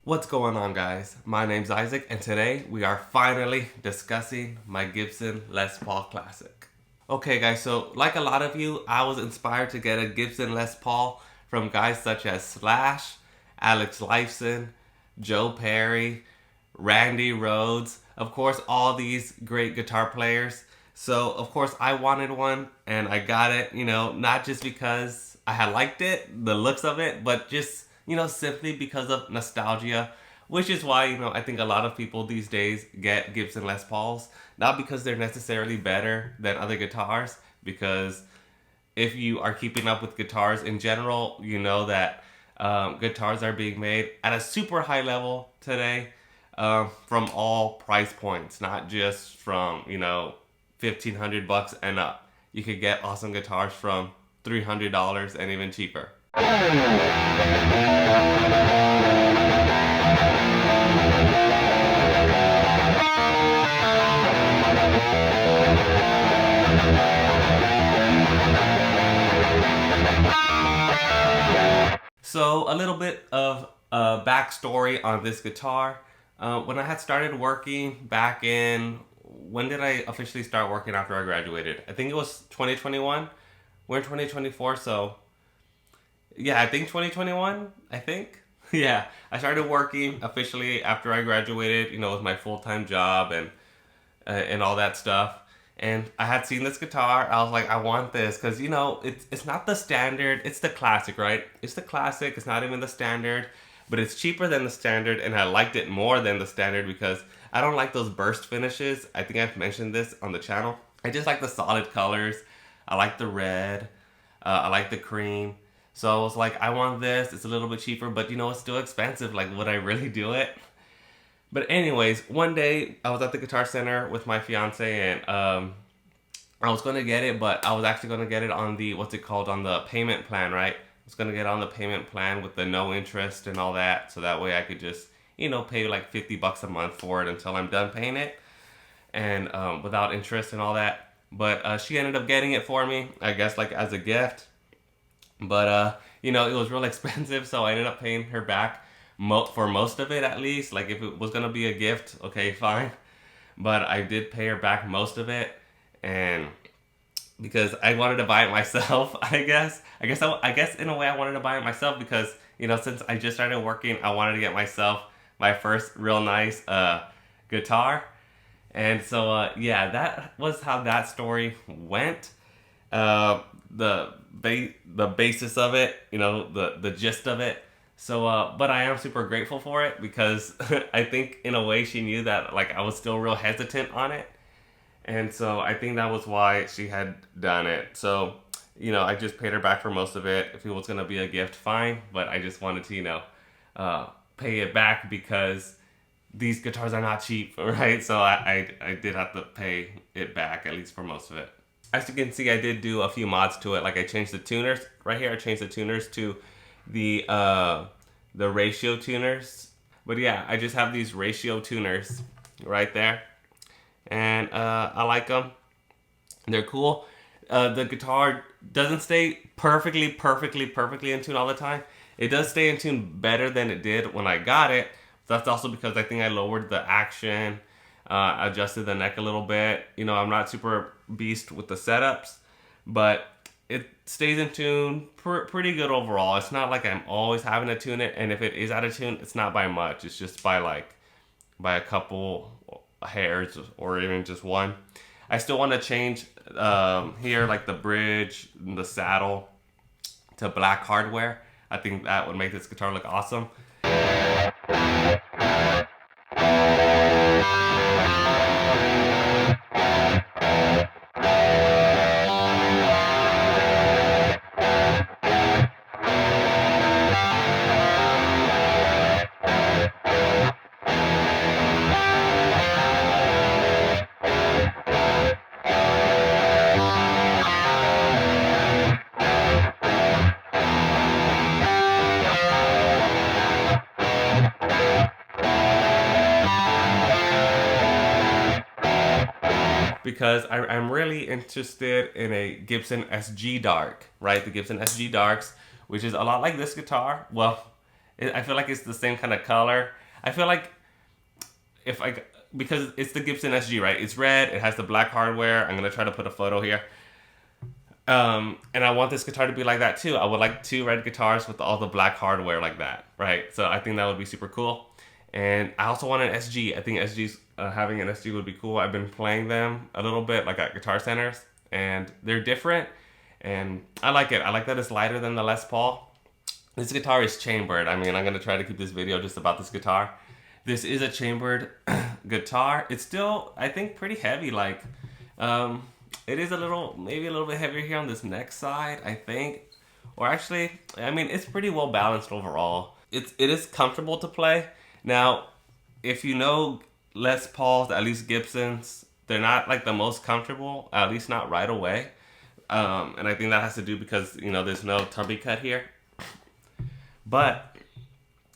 What's going on, guys? My name's Isaac, and today we are finally discussing my Gibson Les Paul Classic. Okay, guys, so like a lot of you, I was inspired to get a Gibson Les Paul from guys such as Slash, Alex Lifeson, Joe Perry, Randy Rhoads, of course, all these great guitar players. So, of course, I wanted one, and I got it, not just because I had liked it, the looks of it, but just, simply because of nostalgia, which is why, I think a lot of people these days get Gibson Les Pauls, not because they're necessarily better than other guitars, because if you are keeping up with guitars in general, you know that guitars are being made at a super high level today, from all price points, not just from, $1,500 and up. You could get awesome guitars from $300 and even cheaper. So a little bit of backstory on this guitar. When I had started working back in, when did I officially start working after I graduated? I think it was 2021. We're in 2024, so yeah, I think 2021. I think. Yeah, I started working officially after I graduated. With my full time job and all that stuff. And I had seen this guitar. I was like, I want this because it's not the standard. It's the classic, right? It's the classic. It's not even the standard, but it's cheaper than the standard, and I liked it more than the standard because I don't like those burst finishes. I think I've mentioned this on the channel. I just like the solid colors. I like the red. I like the cream. So I was like, I want this. It's a little bit cheaper, but it's still expensive. Like, would I really do it? But anyways, one day I was at the Guitar Center with my fiance, and I was gonna get it, but I was actually gonna get it on the on the payment plan, right? I was gonna get on the payment plan with the no interest and all that, so that way I could just pay like $50 a month for it until I'm done paying it, and without interest and all that. But she ended up getting it for me, I guess, like as a gift. But it was real expensive, so I ended up paying her back for most of it, at least. Like, if it was gonna be a gift, okay, fine. But I did pay her back most of it, and because I wanted to buy it myself, I guess in a way I wanted to buy it myself because since I just started working, I wanted to get myself my first real nice guitar, and so yeah, that was how that story went. The basis of it, the gist of it. So, but I am super grateful for it because I think in a way she knew that like I was still real hesitant on it, and so I think that was why she had done it. So, I just paid her back for most of it. If it was gonna be a gift, fine, but I just wanted to, pay it back because these guitars are not cheap, right? So I did have to pay it back, at least for most of it. As you can see, I did do a few mods to it. Like, I changed the tuners right here. I changed the tuners to the ratio tuners. But yeah, I just have these ratio tuners right there, and I like them. They're cool. The guitar doesn't stay perfectly in tune all the time. It does stay in tune better than it did when I got it. That's also because I think I lowered the action, adjusted the neck a little bit. I'm not super beast with the setups, but it stays in tune pretty good overall. It's not like I'm always having to tune it, and if it is out of tune, it's not by much. It's just by a couple hairs or even just one. I still want to change here, like the bridge, the saddle to black hardware. I think that would make this guitar look awesome. Because I'm really interested in a Gibson SG Dark, right? The Gibson SG Darks, which is a lot like this guitar. Well, I feel like it's the same kind of color. I feel like if I, because it's the Gibson SG, right? It's red. It has the black hardware. I'm gonna try to put a photo here. And I want this guitar to be like that too. I would like 2 red guitars with all the black hardware like that, right? So I think that would be super cool. And I also want an SG. I think SG's having an SG would be cool. I've been playing them a little bit, like at guitar centers, and they're different. And I like it. I like that it's lighter than the Les Paul. This guitar is chambered. I mean, I'm gonna try to keep this video just about this guitar. This is a chambered guitar. It's still, I think, pretty heavy. Like, it is a little, maybe a little bit heavier here on this neck side, I think. Or actually, I mean, it's pretty well balanced overall. It is comfortable to play. Now, if you know Les Pauls, at least Gibsons, they're not like the most comfortable, at least not right away. And I think that has to do because, you know, there's no tubby cut here. But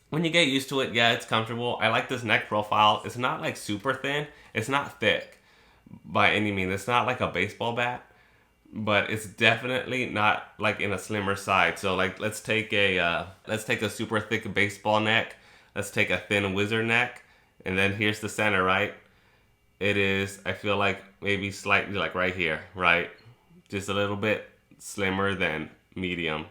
when you get used to it, yeah, it's comfortable. I like this neck profile. It's not like super thin. It's not thick by any means. It's not like a baseball bat, but it's definitely not like in a slimmer side. So like, let's take a super thick baseball neck. Let's take a thin wizard neck, and then here's the center, right? It is, I feel like maybe slightly like right here, right? Just a little bit slimmer than medium.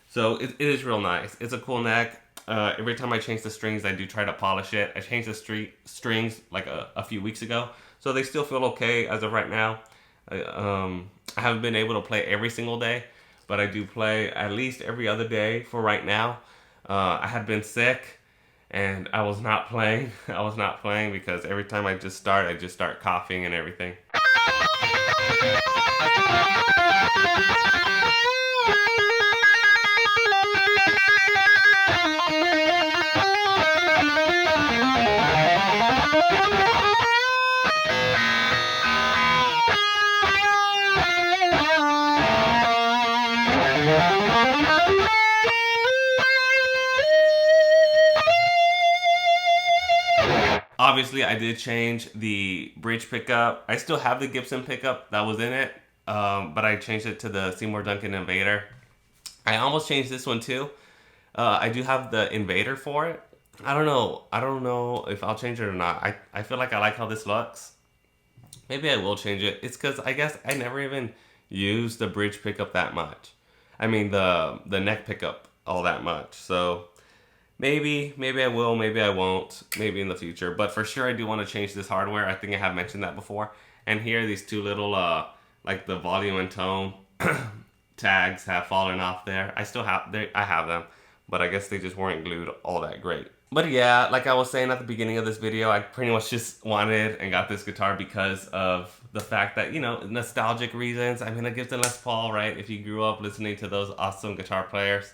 So it is real nice. It's a cool neck. Every time I change the strings, I do try to polish it. I changed the strings like a few weeks ago, so they still feel okay as of right now. I haven't been able to play every single day, but I do play at least every other day for right now. I had been sick, and I was not playing. I was not playing because every time I just start coughing and everything. Obviously, I did change the bridge pickup. I still have the Gibson pickup that was in it, but I changed it to the Seymour Duncan Invader. I almost changed this one too. I do have the Invader for it. I don't know. I don't know if I'll change it or not. I feel like I like how this looks. Maybe I will change it. It's because I guess I never even used the bridge pickup that much. I mean the neck pickup all that much. So maybe I will, maybe I won't, maybe in the future. But for sure I do want to change this hardware. I think I have mentioned that before. And here these 2 little like the volume and tone tags have fallen off there. I still have I have them, but I guess they just weren't glued all that great. But yeah, like I was saying at the beginning of this video, I pretty much just wanted and got this guitar because of the fact that, you know, nostalgic reasons. I mean, a Gibson Les Paul, right? If you grew up listening to those awesome guitar players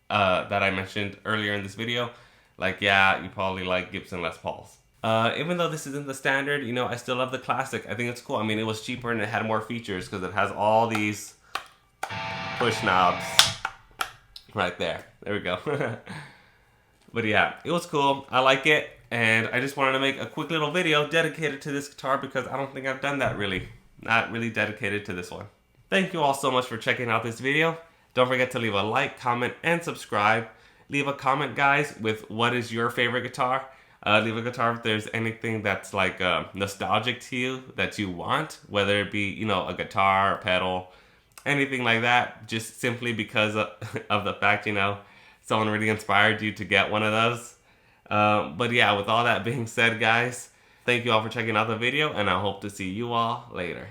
that I mentioned earlier in this video, like, yeah, you probably like Gibson Les Pauls. Even though this isn't the standard, you know, I still love the classic. I think it's cool. I mean, it was cheaper and it had more features because it has all these push knobs right there. There we go. But yeah, it was cool. I like it. And I just wanted to make a quick little video dedicated to this guitar because I don't think I've done that really. Not really dedicated to this one. Thank you all so much for checking out this video. Don't forget to leave a like, comment, and subscribe. Leave a comment, guys, with what is your favorite guitar. Leave a guitar if there's anything that's like nostalgic to you that you want, whether it be, you know, a guitar, a pedal, anything like that, just simply because of the fact, you know, someone really inspired you to get one of those. But yeah, with all that being said, guys, thank you all for checking out the video, and I hope to see you all later.